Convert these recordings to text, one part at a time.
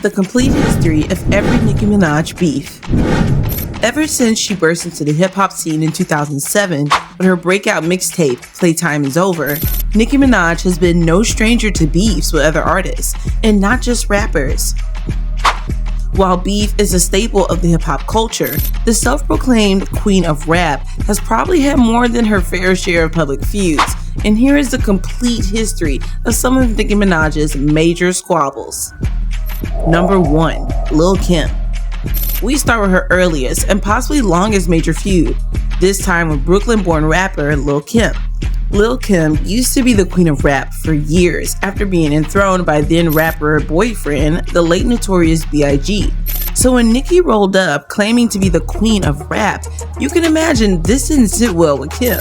the complete history of every Nicki Minaj beef. Ever since she burst into the hip-hop scene in 2007 with her breakout mixtape, Playtime Is Over, Nicki Minaj has been no stranger to beefs with other artists, and not just rappers. While beef is a staple of the hip-hop culture, the self-proclaimed queen of rap has probably had more than her fair share of public feuds, and here is the complete history of some of Nicki Minaj's major squabbles. Number 1. Lil Kim. We start with her earliest and possibly longest major feud, this time with Brooklyn-born rapper Lil Kim. Lil Kim used to be the queen of rap for years after being enthroned by then rapper boyfriend, the late Notorious B.I.G. So when Nicki rolled up claiming to be the queen of rap, you can imagine this didn't sit well with Kim.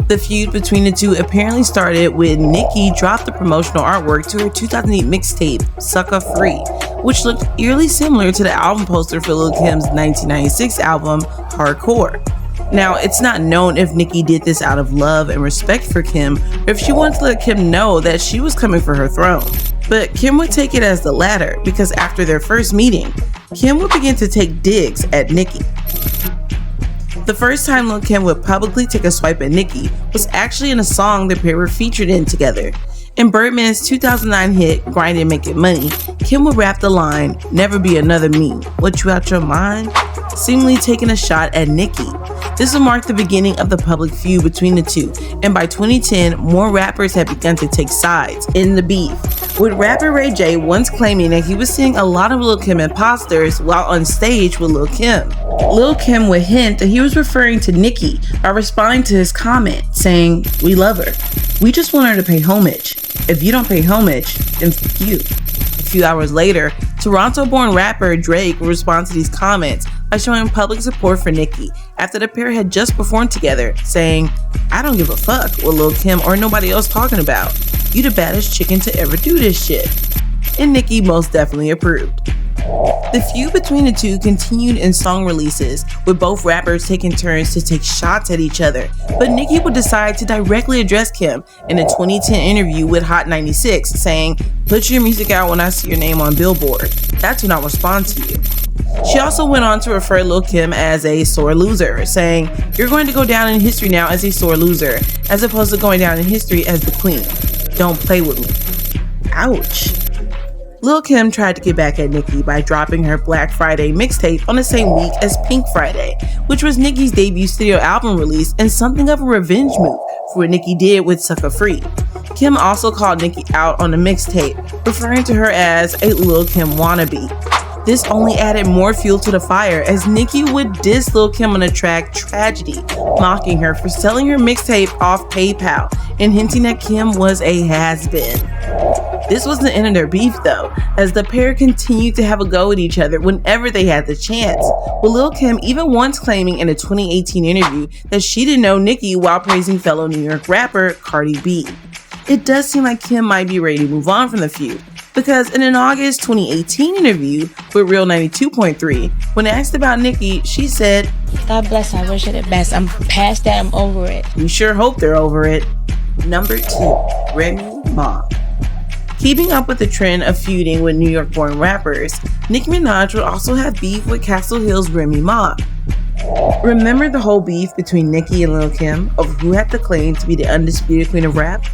The feud between the two apparently started when Nicki dropped the promotional artwork to her 2008 mixtape, Sucker Free, which looked eerily similar to the album poster for Lil Kim's 1996 album, Hardcore. Now, it's not known if Nicki did this out of love and respect for Kim, or if she wanted to let Kim know that she was coming for her throne. But Kim would take it as the latter, because after their first meeting, Kim would begin to take digs at Nicki. The first time Lil Kim would publicly take a swipe at Nicki was actually in a song the pair were featured in together. In Birdman's 2009 hit, Grind and Make It Money, Kim would rap the line, "Never be another me, what you out your mind?" seemingly taking a shot at Nicki. This would mark the beginning of the public feud between the two, and by 2010, more rappers had begun to take sides in the beef, with rapper Ray J once claiming that he was seeing a lot of Lil Kim imposters while on stage with Lil Kim. Lil Kim would hint that he was referring to Nicki by responding to his comment, saying, "We love her. We just want her to pay homage. If you don't pay homage, then fuck you." A few hours later, Toronto-born rapper Drake would respond to these comments by showing public support for Nicki after the pair had just performed together, saying, "I don't give a fuck what Lil Kim or nobody else talking about. You the baddest chicken to ever do this shit." And Nicki most definitely approved. The feud between the two continued in song releases, with both rappers taking turns to take shots at each other, but Nicki would decide to directly address Kim in a 2010 interview with Hot 96, saying, "Put your music out when I see your name on Billboard. That's when I'll respond to you." She also went on to refer Lil Kim as a sore loser, saying, "You're going to go down in history now as a sore loser, as opposed to going down in history as the queen. Don't play with me." Ouch. Lil Kim tried to get back at Nicki by dropping her Black Friday mixtape on the same week as Pink Friday, which was Nicki's debut studio album release and something of a revenge move for what Nicki did with Sucker Free. Kim also called Nicki out on the mixtape, referring to her as a Lil Kim wannabe. This only added more fuel to the fire as Nicki would diss Lil Kim on the track Tragedy, mocking her for selling her mixtape off PayPal and hinting that Kim was a has-been. This wasn't the end of their beef though, as the pair continued to have a go at each other whenever they had the chance, with Lil Kim even once claiming in a 2018 interview that she didn't know Nicki while praising fellow New York rapper Cardi B. It does seem like Kim might be ready to move on from the feud, because in an August 2018 interview with Real 92.3, when asked about Nicki, she said, "God bless her, I wish her the best. I'm past that, I'm over it." We sure hope they're over it. Number 2. Remy Ma. Keeping up with the trend of feuding with New York-born rappers, Nicki Minaj would also have beef with Castle Hill's Remy Ma. Remember the whole beef between Nicki and Lil Kim of who had the claim to be the undisputed queen of rap?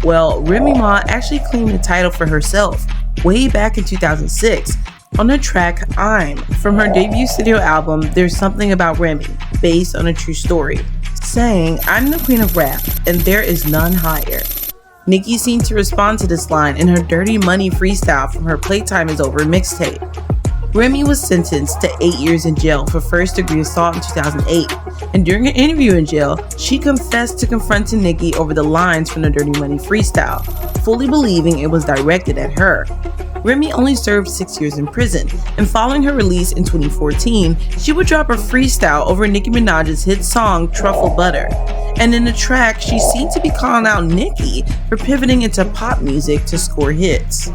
Well, Remy Ma actually claimed the title for herself way back in 2006 on the track I'm from her debut studio album There's Something About Remy, based on a true story, saying, "I'm the queen of rap and there is none higher." Nicki seemed to respond to this line in her Dirty Money freestyle from her Playtime Is Over mixtape. Remy was sentenced to 8 years in jail for first-degree assault in 2008, and during an interview in jail, she confessed to confronting Nicki over the lines from the Dirty Money freestyle, fully believing it was directed at her. Remy only served 6 years in prison, and following her release in 2014, she would drop a freestyle over Nicki Minaj's hit song Truffle Butter. And in the track, she seemed to be calling out Nicki for pivoting into pop music to score hits.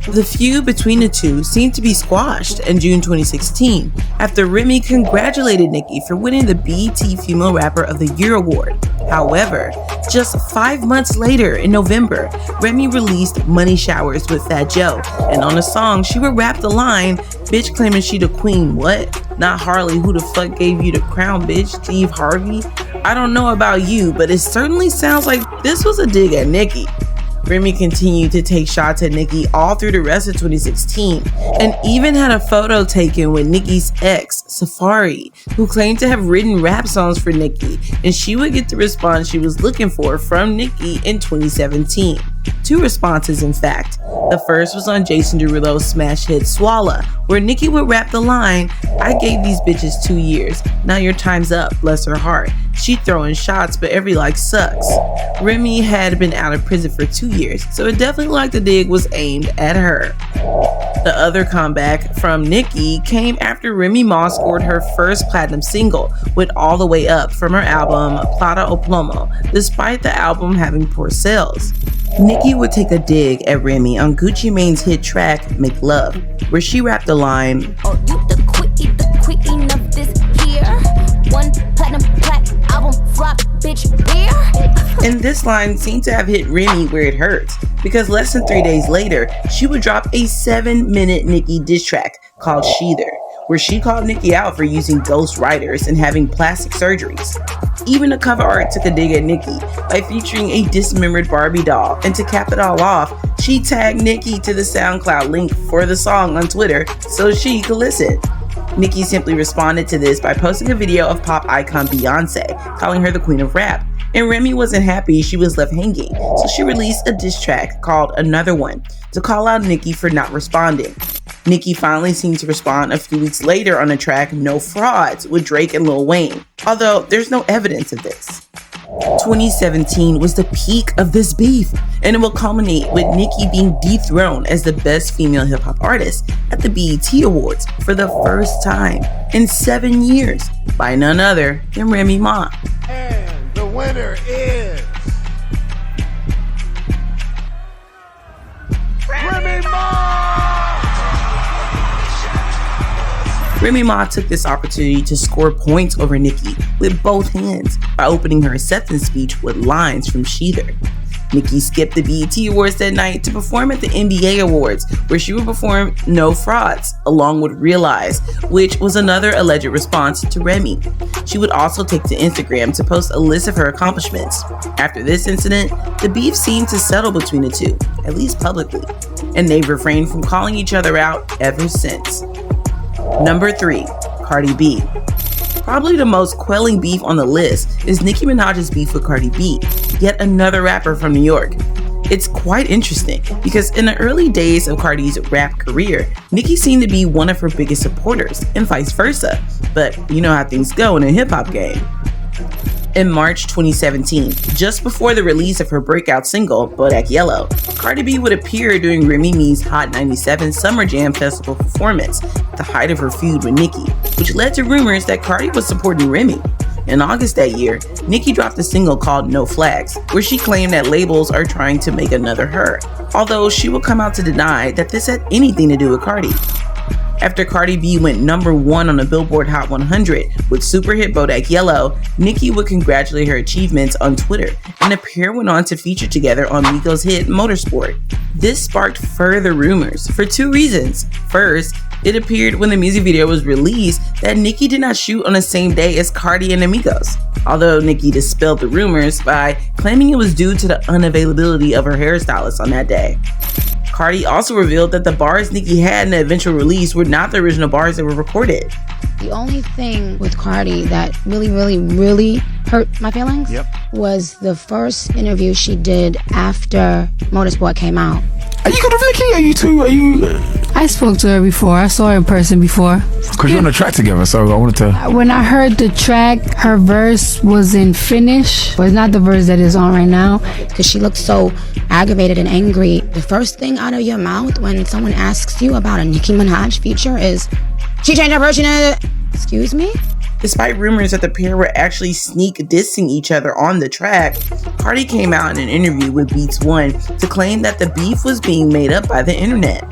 The feud between the two seemed to be squashed in June 2016 after Remy congratulated Nicki for winning the BET Female Rapper of the Year award. However, just 5 months later in November, Remy released Money Showers with Fat Joe, and on the song she would rap the line, "Bitch claiming she the queen, what? Not Harley, who the fuck gave you the crown, bitch? Steve Harvey? I don't know about you, but it certainly sounds like this was a dig at Nicki." Remy continued to take shots at Nicki all through the rest of 2016 and even had a photo taken with Nicki's ex, Safari, who claimed to have written rap songs for Nicki, and she would get the response she was looking for from Nicki in 2017. 2 responses, in fact. The first was on Jason Derulo's smash hit Swalla, where Nicki would rap the line, "I gave these bitches 2 years, now your time's up, bless her heart. She throwing shots, but every like sucks." Remy had been out of prison for 2 years, so it definitely like the dig was aimed at her. The other comeback from Nicki came after Remy Ma scored her first platinum single with All the Way Up from her album Plata o Plomo, despite the album having poor sales. Nicki would take a dig at Remy on Gucci Mane's hit track Make Love, where she rapped the line, "Oh, you the queen of this here. One platinum plat album flop, bitch, here." And this line seemed to have hit Remy where it hurts, because less than 3 days later, she would drop a 7-minute Nicki diss track called Sheather, where she called Nicki out for using ghost writers and having plastic surgeries. Even the cover art took a dig at Nicki by featuring a dismembered Barbie doll, and to cap it all off, she tagged Nicki to the SoundCloud link for the song on Twitter so she could listen. Nicki simply responded to this by posting a video of pop icon Beyonce, calling her the queen of rap. And Remy wasn't happy she was left hanging, so she released a diss track called Another One to call out Nicki for not responding. Nicki finally seemed to respond a few weeks later on the track No Frauds with Drake and Lil Wayne, although there's no evidence of this. 2017 was the peak of this beef, and it will culminate with Nicki being dethroned as the best female hip-hop artist at the BET Awards for the first time in 7 years by none other than Remy Ma. And the winner is Remy Ma! Remy Ma took this opportunity to score points over Nicki with both hands by opening her acceptance speech with lines from Sheather. Nicki skipped the BET Awards that night to perform at the NBA Awards, where she would perform No Frauds along with Realize, which was another alleged response to Remy. She would also take to Instagram to post a list of her accomplishments. After this incident, the beef seemed to settle between the two, at least publicly, and they've refrained from calling each other out ever since. Number 3, Cardi B. Probably the most quelling beef on the list is Nicki Minaj's beef with Cardi B, yet another rapper from New York. It's quite interesting because in the early days of Cardi's rap career, Nicki seemed to be one of her biggest supporters and vice versa, but you know how things go in the hip-hop game. In March 2017, just before the release of her breakout single, Bodak Yellow, Cardi B would appear during Remy Ma's Hot 97 Summer Jam Festival performance at the height of her feud with Nicki, which led to rumors that Cardi was supporting Remy. In August that year, Nicki dropped a single called No Flags, where she claimed that labels are trying to make another her, although she will come out to deny that this had anything to do with Cardi. After Cardi B went number 1 on the Billboard Hot 100 with super hit Bodak Yellow, Nicki would congratulate her achievements on Twitter, and the pair went on to feature together on Migos' hit Motorsport. This sparked further rumors for 2 reasons. First, it appeared when the music video was released that Nicki did not shoot on the same day as Cardi and Migos, although Nicki dispelled the rumors by claiming it was due to the unavailability of her hairstylist on that day. Cardi also revealed that the bars Nicki had in the eventual release were not the original bars that were recorded. The only thing with Cardi that really hurt my feelings was the first interview she did after Motorsport came out. Are you good with Nicki? Are you two? I spoke to her before. I saw her in person before. Because you're on the track together, so I wanted to... When I heard the track, her verse was in Finnish, but it's not the verse that is on right now. Because she looked so aggravated and angry. The first thing out of your mouth when someone asks you about a Nicki Minaj feature is, she changed her version of... Excuse me? Despite rumors that the pair were actually sneak dissing each other on the track, Cardi came out in an interview with Beats One to claim that the beef was being made up by the internet.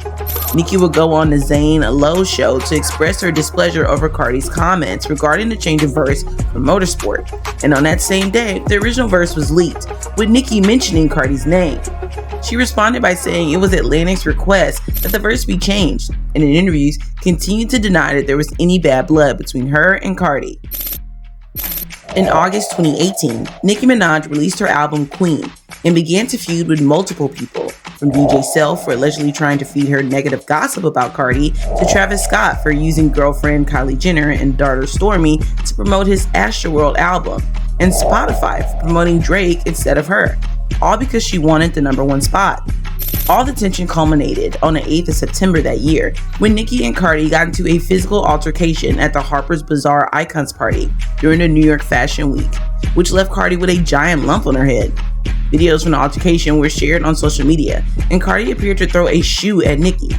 Nicki would go on the Zane Lowe show to express her displeasure over Cardi's comments regarding the change of verse from Motorsport, and on that same day, the original verse was leaked, with Nicki mentioning Cardi's name. She responded by saying it was Atlantic's request that the verse be changed, and in interviews continued to deny that there was any bad blood between her and Cardi. In August 2018, Nicki Minaj released her album Queen and began to feud with multiple people, from DJ Self for allegedly trying to feed her negative gossip about Cardi to Travis Scott for using girlfriend Kylie Jenner and daughter Stormi to promote his Astroworld album, and Spotify for promoting Drake instead of her, all because she wanted the #1 spot. All the tension culminated on the 8th of September that year when Nicki and Cardi got into a physical altercation at the Harper's Bazaar Icons party during the New York Fashion Week, which left Cardi with a giant lump on her head. Videos from the altercation were shared on social media, and Cardi appeared to throw a shoe at Nicki.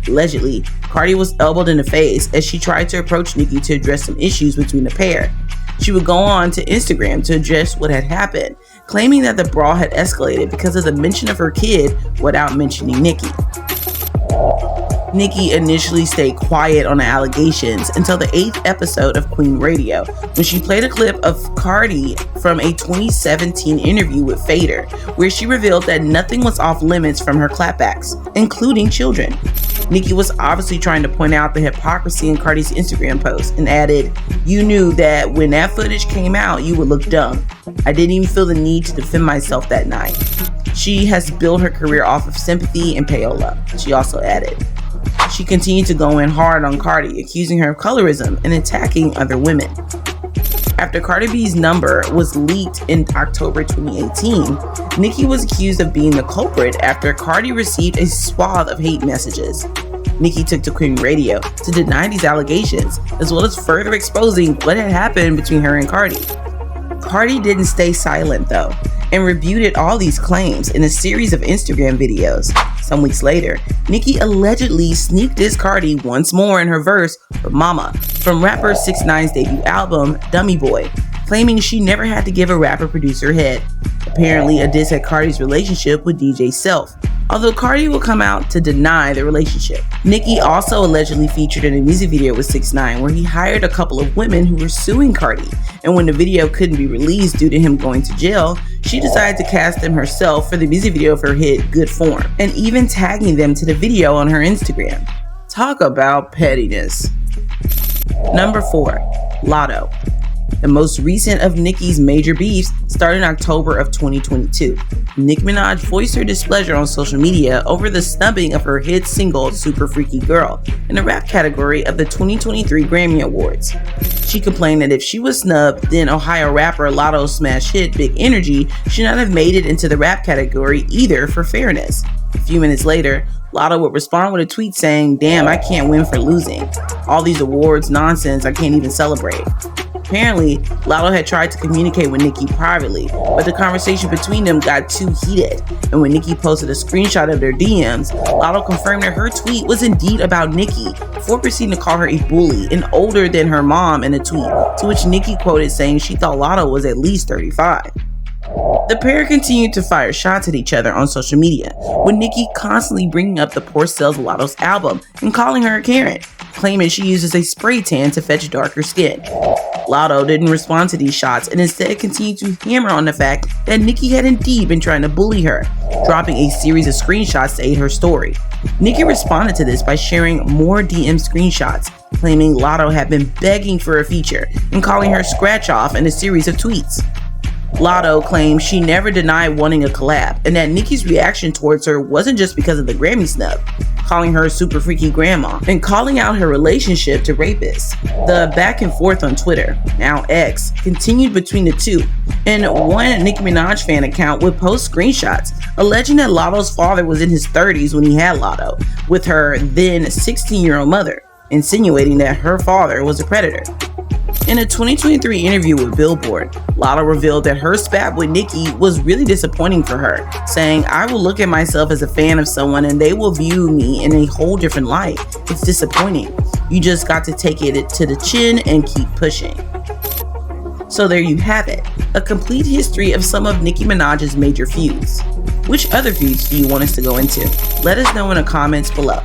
Allegedly, Cardi was elbowed in the face as she tried to approach Nicki to address some issues between the pair. She would go on to Instagram to address what had happened, claiming that the brawl had escalated because of the mention of her kid without mentioning Nicki. Nicki initially stayed quiet on the allegations until the 8th episode of Queen Radio, when she played a clip of Cardi from a 2017 interview with Fader, where she revealed that nothing was off limits from her clapbacks, including children. Nicki was obviously trying to point out the hypocrisy in Cardi's Instagram post and added, "You knew that when that footage came out, you would look dumb. I didn't even feel the need to defend myself that night." She has built her career off of sympathy and payola, she also added. She continued to go in hard on Cardi, accusing her of colorism and attacking other women. After Cardi B's number was leaked in October 2018, Nicki was accused of being the culprit after Cardi received a swath of hate messages. Nicki took to Queen Radio to deny these allegations, as well as further exposing what had happened between her and Cardi. Cardi didn't stay silent though, and rebutted all these claims in a series of Instagram videos. Some weeks later, Nicki allegedly sneak dissed Cardi once more in her verse for Mama from rapper 6ix9ine's debut album, Dummy Boy, claiming she never had to give a rapper producer head. Apparently a diss at Cardi's relationship with DJ Self, although Cardi will come out to deny the relationship. Nicki also allegedly featured in a music video with 6ix9ine where he hired a couple of women who were suing Cardi, and when the video couldn't be released due to him going to jail, she decided to cast them herself for the music video of her hit Good Form, and even tagging them to the video on her Instagram. Talk about pettiness. Number 4. Lotto. The most recent of Nicki's major beefs started in October of 2022. Nicki Minaj voiced her displeasure on social media over the snubbing of her hit single Super Freaky Girl in the rap category of the 2023 Grammy Awards. She complained that if she was snubbed, then Ohio rapper Lotto's smash hit Big Energy should not have made it into the rap category either for fairness. A few minutes later, Lotto would respond with a tweet saying, "Damn, I can't win for losing. All these awards nonsense, I can't even celebrate." Apparently, Lotto had tried to communicate with Nicki privately, but the conversation between them got too heated, and when Nicki posted a screenshot of their DMs, Lotto confirmed that her tweet was indeed about Nicki, before proceeding to call her a bully and older than her mom in a tweet, to which Nicki quoted saying she thought Lotto was at least 35. The pair continued to fire shots at each other on social media, with Nicki constantly bringing up the poor sales of Lotto's album and calling her a Karen, claiming she uses a spray tan to fetch darker skin. Lotto didn't respond to these shots and instead continued to hammer on the fact that Nicki had indeed been trying to bully her, dropping a series of screenshots to aid her story. Nicki responded to this by sharing more DM screenshots, claiming Lotto had been begging for a feature and calling her scratch off in a series of tweets. Lotto claimed she never denied wanting a collab, and that Nicki's reaction towards her wasn't just because of the Grammy snub, calling her super freaky grandma, and calling out her relationship to rapists. The back and forth on Twitter, now X, continued between the two, and one Nicki Minaj fan account would post screenshots alleging that Lotto's father was in his 30s when he had Lotto, with her then 16-year-old mother, insinuating that her father was a predator. In a 2023 interview with Billboard, Lotto revealed that her spat with Nicki was really disappointing for her, saying, "I will look at myself as a fan of someone and they will view me in a whole different light. It's disappointing. You just got to take it to the chin and keep pushing." So there you have it, a complete history of some of Nicki Minaj's major feuds. Which other feuds do you want us to go into? Let us know in the comments below.